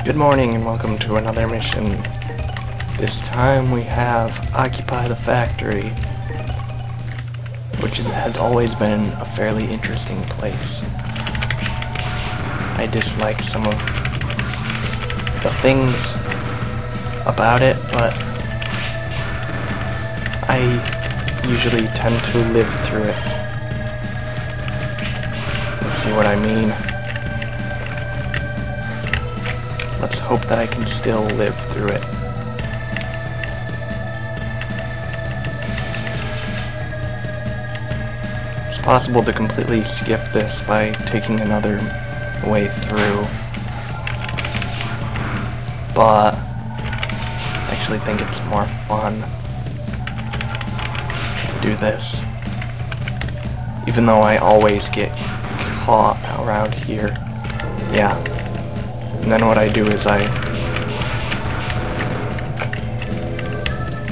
Good morning and welcome to another mission. This time we have Occupy the Factory, which has always been a fairly interesting place. I dislike some of the things about it, but I usually tend to live through it. You'll see what I mean. Let's hope that I can still live through it. It's possible to completely skip this by taking another way through, but I actually think it's more fun to do this, even though I always get caught around here. Yeah. And then what I do is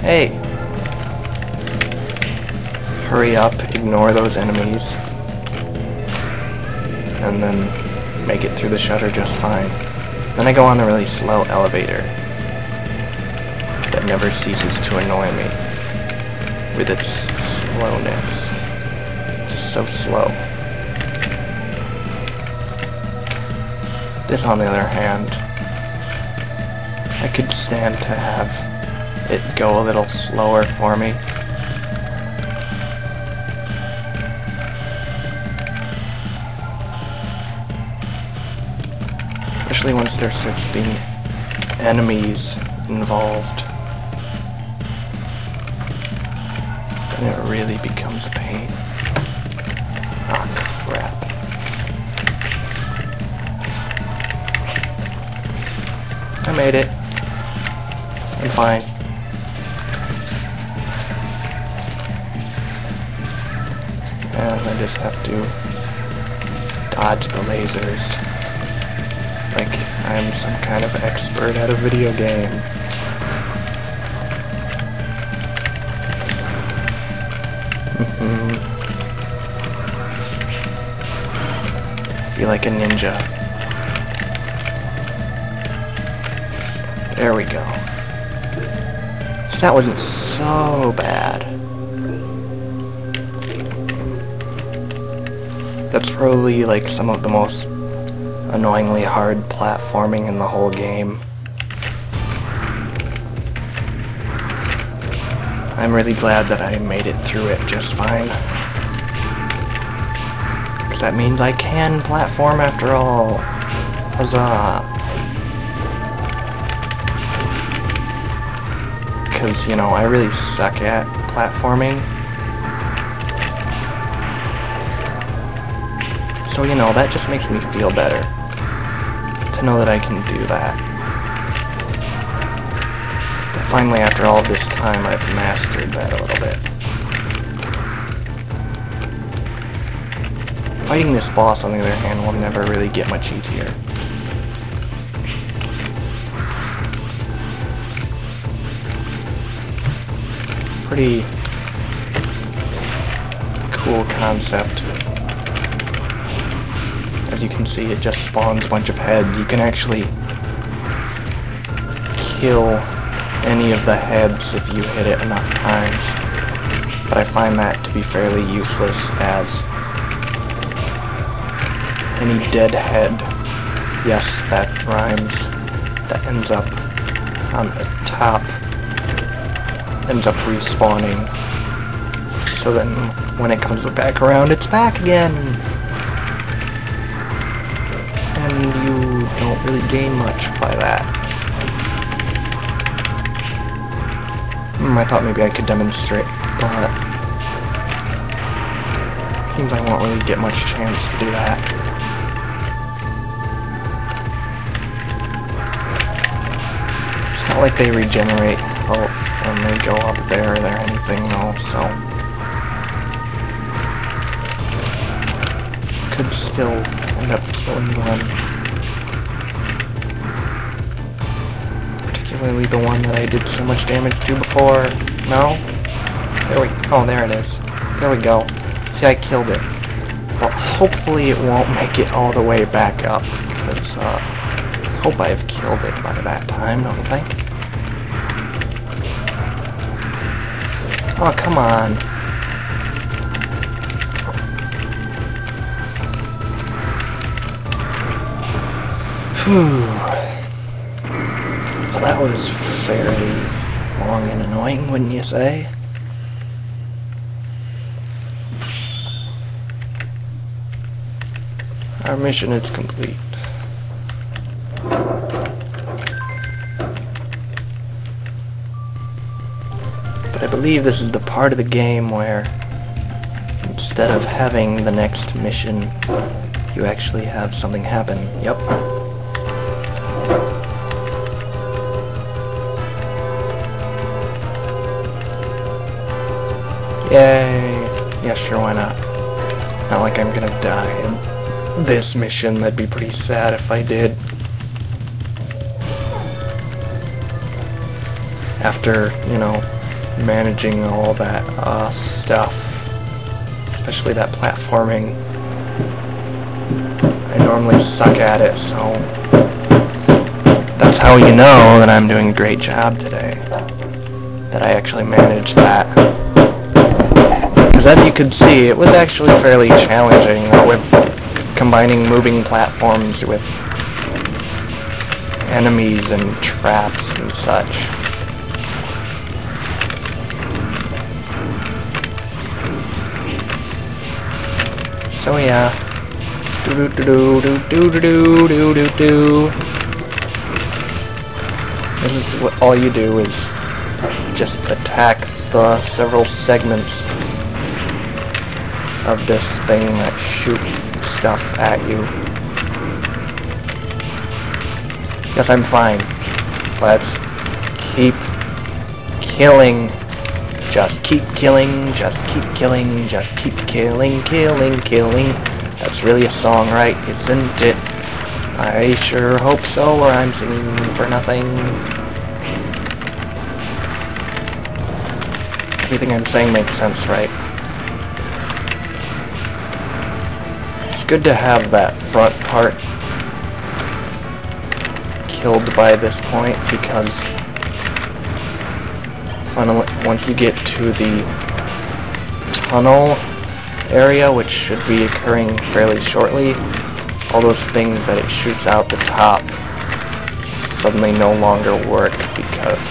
hey! Hurry up, ignore those enemies, and then make it through the shutter just fine. Then I go on the really slow elevator that never ceases to annoy me with its slowness. Just so slow. This, on the other hand, I could stand to have it go a little slower for me. Especially once there starts being enemies involved. Then it really becomes a pain. Ah, crap. I made it. I'm fine. And I just have to dodge the lasers like I'm some kind of expert at a video game. Feel like a ninja. There we go. So that wasn't so bad. That's probably like some of the most annoyingly hard platforming in the whole game. I'm really glad that I made it through it just fine. Because that means I can platform after all. Huzzah! Because, you know, I really suck at platforming. So, you know, that just makes me feel better to know that I can do that. But finally, after all of this time, I've mastered that a little bit. Fighting this boss, on the other hand, will never really get much easier. Pretty cool concept. As you can see, it just spawns a bunch of heads. You can actually kill any of the heads if you hit it enough times. But I find that to be fairly useless, as any dead head, yes, that rhymes, that ends up on the top, ends up respawning. So then when it comes back around, it's back again. And you don't really gain much by that. I thought maybe I could demonstrate, but seems I won't really get much chance to do that. It's not like they regenerate health when they go up there or anything though, so could still end up killing one. Particularly the one that I did so much damage to before. No? There it is. There we go. See, I killed it. But hopefully it won't make it all the way back up, because hope I've killed it by that time, don't you think? Oh, come on. Whew. Well, that was fairly long and annoying, wouldn't you say? Our mission is complete. But I believe this is the part of the game where instead of having the next mission, you actually have something happen. Yep. Yay! Yeah, sure, why not? Not like I'm gonna die in this mission. That'd be pretty sad if I did. After, you know, managing all that stuff. Especially that platforming. I normally suck at it, so that's how you know that I'm doing a great job today. That I actually managed that. Because as you could see, it was actually fairly challenging with combining moving platforms with enemies and traps and such. So yeah. Do do do do do do do do do do. This is what all you do is just attack the several segments of this thing that shoot stuff at you. Yes, I'm fine. Let's keep killing. Just keep killing, just keep killing, just keep killing, killing, killing. That's really a song, right? Isn't it? I sure hope so, or I'm singing for nothing. Everything I'm saying makes sense, right? It's good to have that front part killed by this point, because finally, once you get to the tunnel area, which should be occurring fairly shortly, all those things that it shoots out the top suddenly no longer work because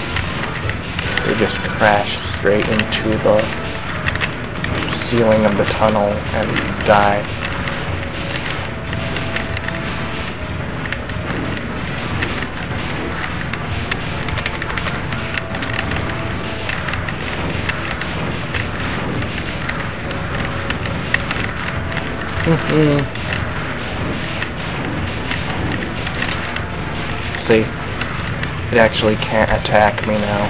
they just crash straight into the ceiling of the tunnel and die. See, it actually can't attack me now.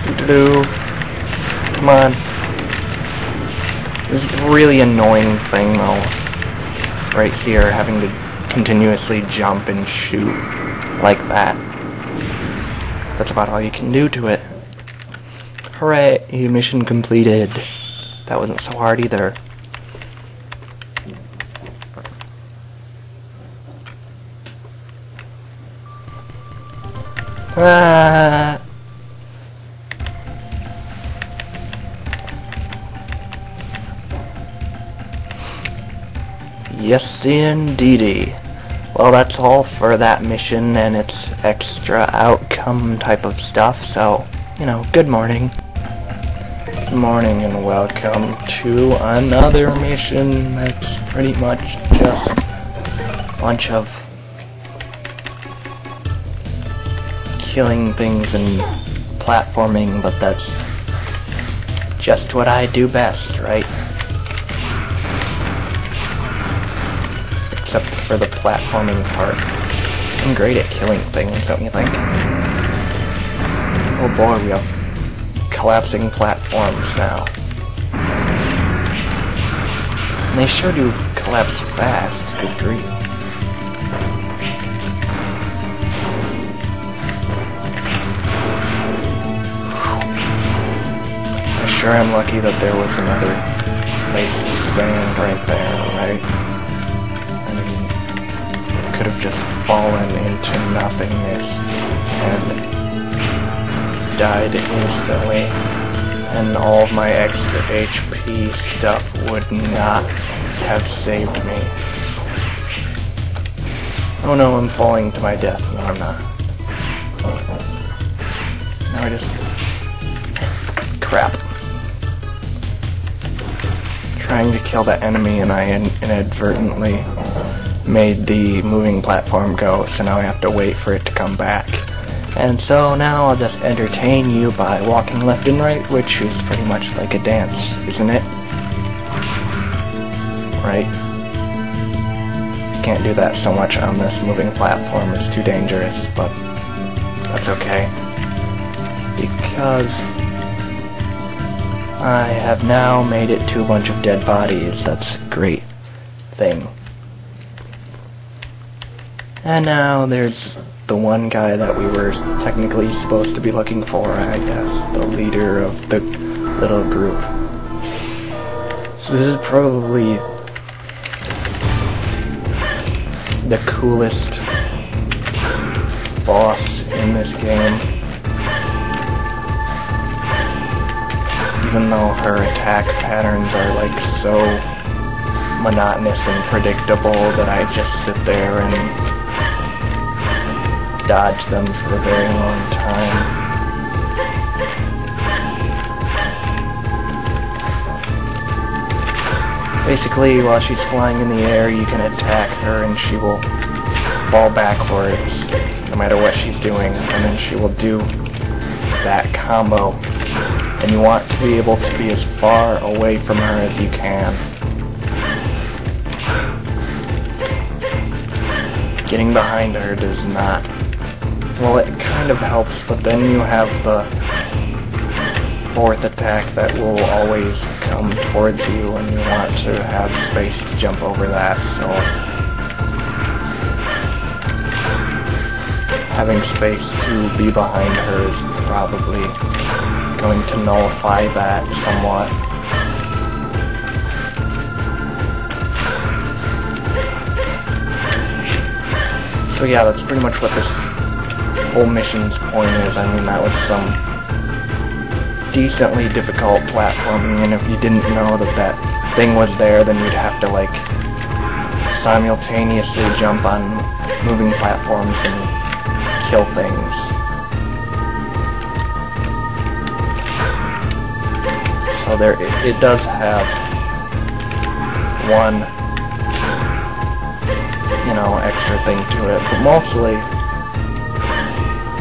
Do-do-do. Come on. This is a really annoying thing though. Right here, having to continuously jump and shoot like that. That's about all you can do to it. Hooray! Mission completed. That wasn't so hard either. Ah! Yes, indeedy. Well, that's all for that mission and its extra outcome type of stuff, so, you know, good morning. Good morning and welcome to another mission that's pretty much just a bunch of killing things and platforming, but that's just what I do best, right? Except for the platforming part. I'm great at killing things, don't you think? Oh boy, we have collapsing platforms now. And they sure do collapse fast, good grief. sure I'm lucky that there was another place to stand right there, right? I mean, I could have just fallen into nothingness and died instantly, and all of my extra HP stuff would not have saved me. Oh no, I'm falling to my death. No, I'm not. Now I just... crap. Trying to kill that enemy and I inadvertently made the moving platform go, so now I have to wait for it to come back. And so now I'll just entertain you by walking left and right, which is pretty much like a dance, isn't it? Right? Can't do that so much on this moving platform, it's too dangerous, but that's okay. Because I have now made it to a bunch of dead bodies. That's a great thing. And now there's the one guy that we were technically supposed to be looking for, I guess. The leader of the little group. So this is probably the coolest boss in this game. Even though her attack patterns are like so monotonous and predictable that I just sit there and dodge them for a very long time. Basically, while she's flying in the air, you can attack her and she will fall backwards no matter what she's doing, and then she will do that combo. And you want to be able to be as far away from her as you can. Getting behind her does not... well, it kind of helps, but then you have the fourth attack that will always come towards you, and you want to have space to jump over that, so having space to be behind her is probably going to nullify that somewhat. So yeah, that's pretty much what this whole mission's point is. I mean, that was some decently difficult platforming, and if you didn't know that that thing was there, then you'd have to, like, simultaneously jump on moving platforms and kill things. So there, it does have one, you know, extra thing to it, but mostly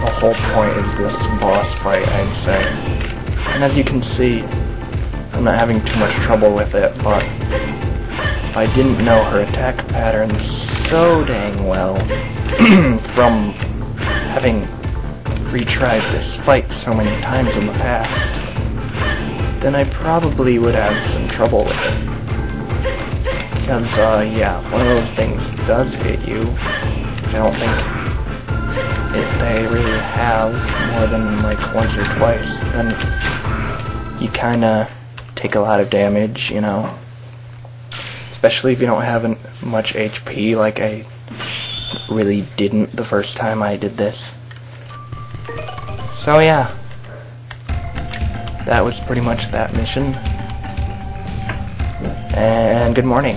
the whole point is this boss fight, I'd say. And as you can see, I'm not having too much trouble with it, but if I didn't know her attack patterns so dang well from having retried this fight so many times in the past, then I probably would have some trouble with it. Because, yeah, if one of those things does hit you, I don't think they really have more than, like, once or twice, then you kinda take a lot of damage, you know? Especially if you don't have much HP, like I really didn't the first time I did this. So yeah, that was pretty much that mission. And good morning.